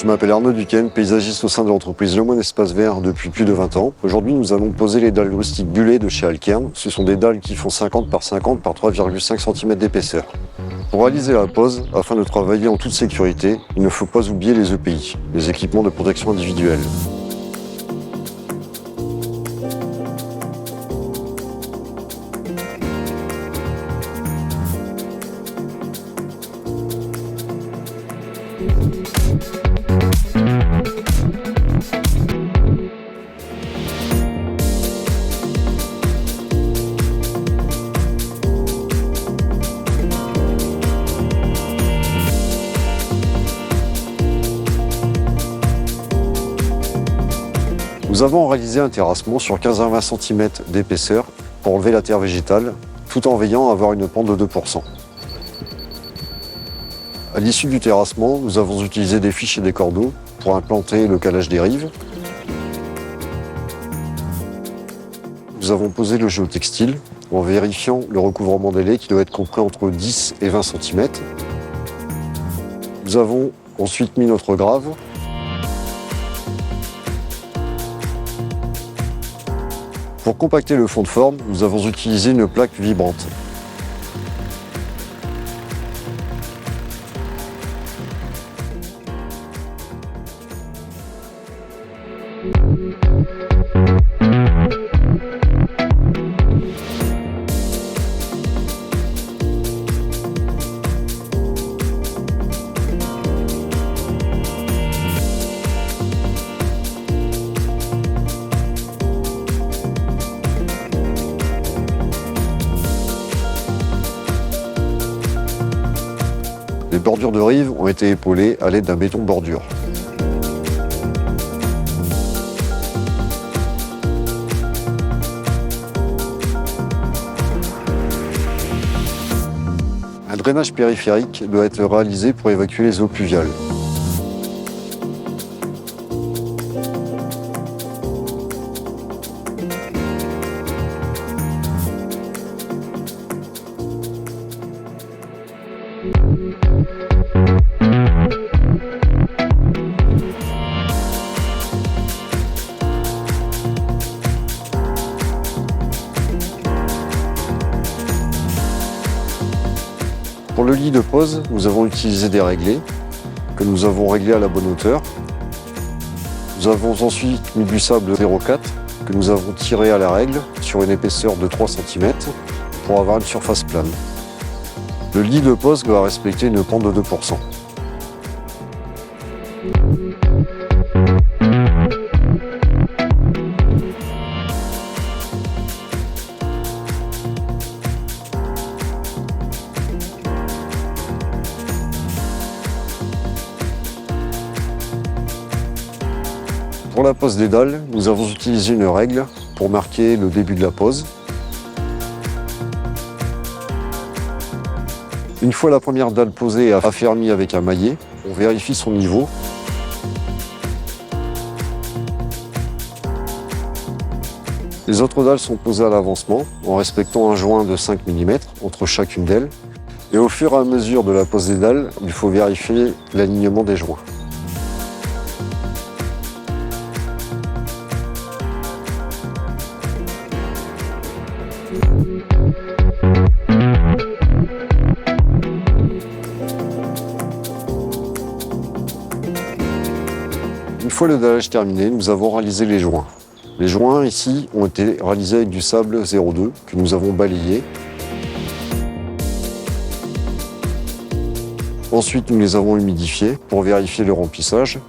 m'appelle Arnaud Duquesne, paysagiste au sein de l'entreprise Le Moine Espace Vert depuis plus de 20 ans. Aujourd'hui, nous allons poser les dalles rustiques Bullet de chez Alkern. Ce sont des dalles qui font 50 par 50 par 3,5 cm d'épaisseur. Pour réaliser la pose, afin de travailler en toute sécurité, il ne faut pas oublier les EPI, les équipements de protection individuelle. Nous avons réalisé un terrassement sur 15 à 20 cm d'épaisseur pour enlever la terre végétale, tout en veillant à avoir une pente de 2%. À l'issue du terrassement, nous avons utilisé des fiches et des cordeaux pour implanter le calage des rives. Nous avons posé le géotextile en vérifiant le recouvrement des lais qui doit être compris entre 10 et 20 cm. Nous avons ensuite mis notre grave. Pour compacter le fond de forme, nous avons utilisé une plaque vibrante. Les bordures de rive ont été épaulées à l'aide d'un béton bordure. Un drainage périphérique doit être réalisé pour évacuer les eaux pluviales. Pour le lit de pose, nous avons utilisé des réglés que nous avons réglés à la bonne hauteur. Nous avons ensuite mis du sable 0,4 que nous avons tiré à la règle sur une épaisseur de 3 cm pour avoir une surface plane. Le lit de pose doit respecter une pente de 2%. Pour la pose des dalles, nous avons utilisé une règle pour marquer le début de la pose. Une fois la première dalle posée et affermie avec un maillet, on vérifie son niveau. Les autres dalles sont posées à l'avancement en respectant un joint de 5 mm entre chacune d'elles. Et au fur et à mesure de la pose des dalles, il faut vérifier l'alignement des joints. Une fois le dallage terminé, nous avons réalisé les joints. Les joints ici ont été réalisés avec du sable 0,2 que nous avons balayé. Ensuite, nous les avons humidifiés pour vérifier le remplissage.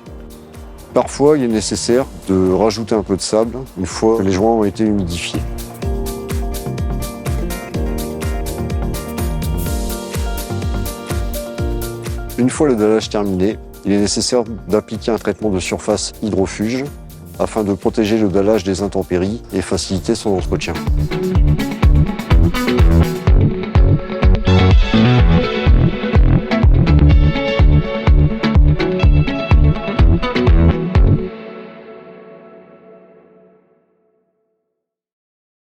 Parfois, il est nécessaire de rajouter un peu de sable une fois que les joints ont été humidifiés. Une fois le dallage terminé, il est nécessaire d'appliquer un traitement de surface hydrofuge afin de protéger le dallage des intempéries et faciliter son entretien.